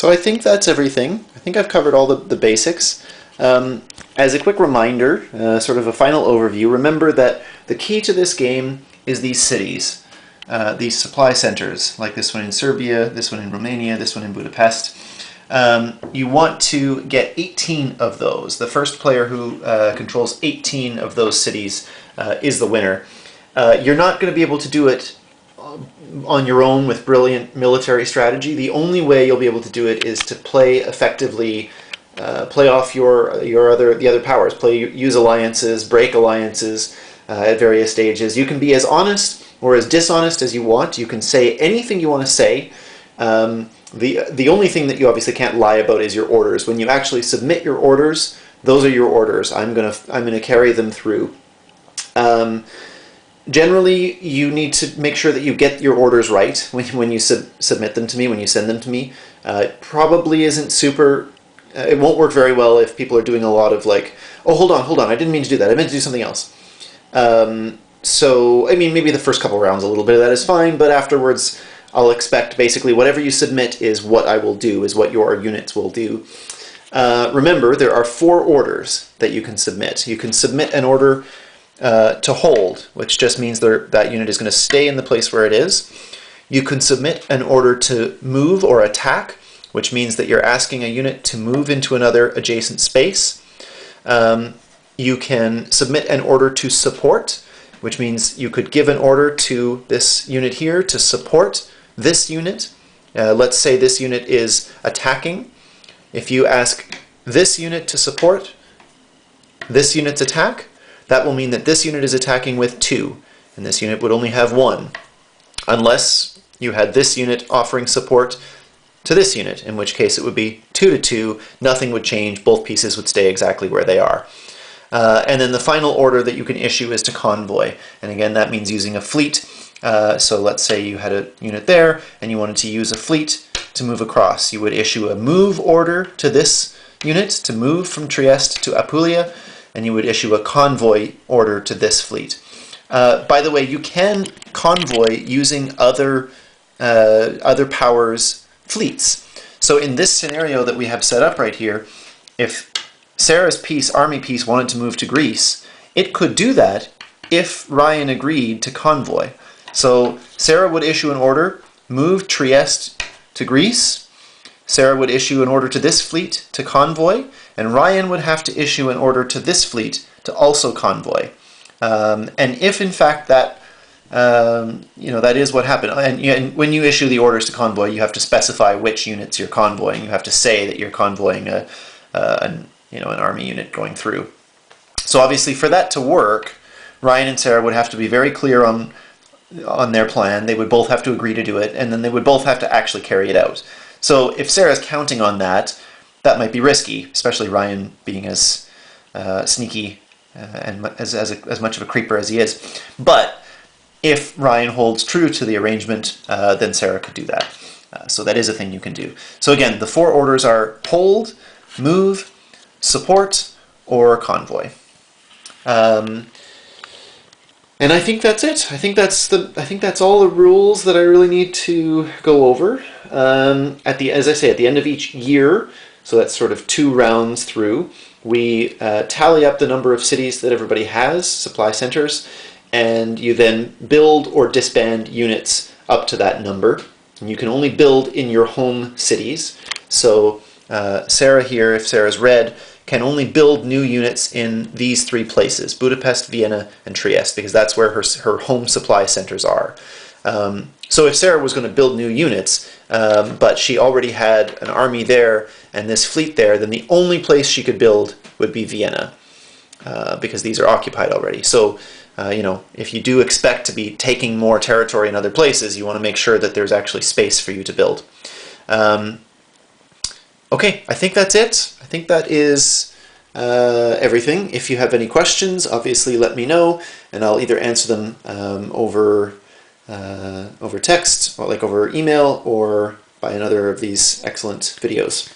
So I think that's everything. I think I've covered all the basics. As a quick reminder, sort of a final overview, remember that the key to this game is these cities, these supply centers, like this one in Serbia, this one in Romania, this one in Budapest. You want to get 18 of those. The first player who controls 18 of those cities is the winner. You're not going to be able to do it on your own with brilliant military strategy. The only way you'll be able to do it is to play effectively, play off the other powers, use alliances, break alliances at various stages. You can be as honest or as dishonest as you want. You can say anything you want to say. The only thing that you obviously can't lie about is your orders. When you actually submit your orders, those are your orders. I'm gonna carry them through. Generally, you need to make sure that you get your orders right when you submit them to me, when you send them to me. It probably isn't super... it won't work very well if people are doing a lot of like, oh, hold on, I didn't mean to do that. I meant to do something else. So, I mean, maybe the first couple rounds, a little bit of that is fine, but afterwards, I'll expect basically whatever you submit is what I will do, is what your units will do. Remember, there are 4 orders that you can submit. You can submit an order to hold, which just means that unit is going to stay in the place where it is. You can submit an order to move or attack, which means that you're asking a unit to move into another adjacent space. You can submit an order to support, which means you could give an order to this unit here to support this unit. Let's say this unit is attacking. If you ask this unit to support this unit's attack, that will mean that this unit is attacking with 2, and this unit would only have 1, unless you had this unit offering support to this unit, in which case it would be 2 to 2, nothing would change, both pieces would stay exactly where they are. And then the final order that you can issue is to convoy, and again that means using a fleet. So let's say you had a unit there, and you wanted to use a fleet to move across. You would issue a move order to this unit to move from Trieste to Apulia, and you would issue a convoy order to this fleet. By the way, you can convoy using other powers' fleets. So in this scenario that we have set up right here, if Sarah's army piece wanted to move to Greece, it could do that if Ryan agreed to convoy. So Sarah would issue an order, move Trieste to Greece. Sarah would issue an order to this fleet to convoy, and Ryan would have to issue an order to this fleet to also convoy. And if in fact that that is what happened, and when you issue the orders to convoy, you have to specify which units you're convoying. You have to say that you're convoying an army unit going through. So obviously, for that to work, Ryan and Sarah would have to be very clear on their plan. They would both have to agree to do it, and then they would both have to actually carry it out. So if Sarah's counting on that, that might be risky, especially Ryan being as sneaky and as much of a creeper as he is. But if Ryan holds true to the arrangement, then Sarah could do that. So that is a thing you can do. So again, the 4 orders are hold, move, support, or convoy. And I think that's it. I think that's all the rules that I really need to go over. As I say, at the end of each year, so that's sort of 2 rounds through, we tally up the number of cities that everybody has, supply centers, and you then build or disband units up to that number. And you can only build in your home cities. So Sarah here, if Sarah's red, can only build new units in these 3 places, Budapest, Vienna, and Trieste, because that's where her home supply centers are. So if Sarah was going to build new units, but she already had an army there and this fleet there, then the only place she could build would be Vienna, because these are occupied already. So, if you do expect to be taking more territory in other places, you want to make sure that there's actually space for you to build. Okay, I think that's it. I think that is everything. If you have any questions, obviously let me know, and I'll either answer them over text, or like over email, or by another of these excellent videos.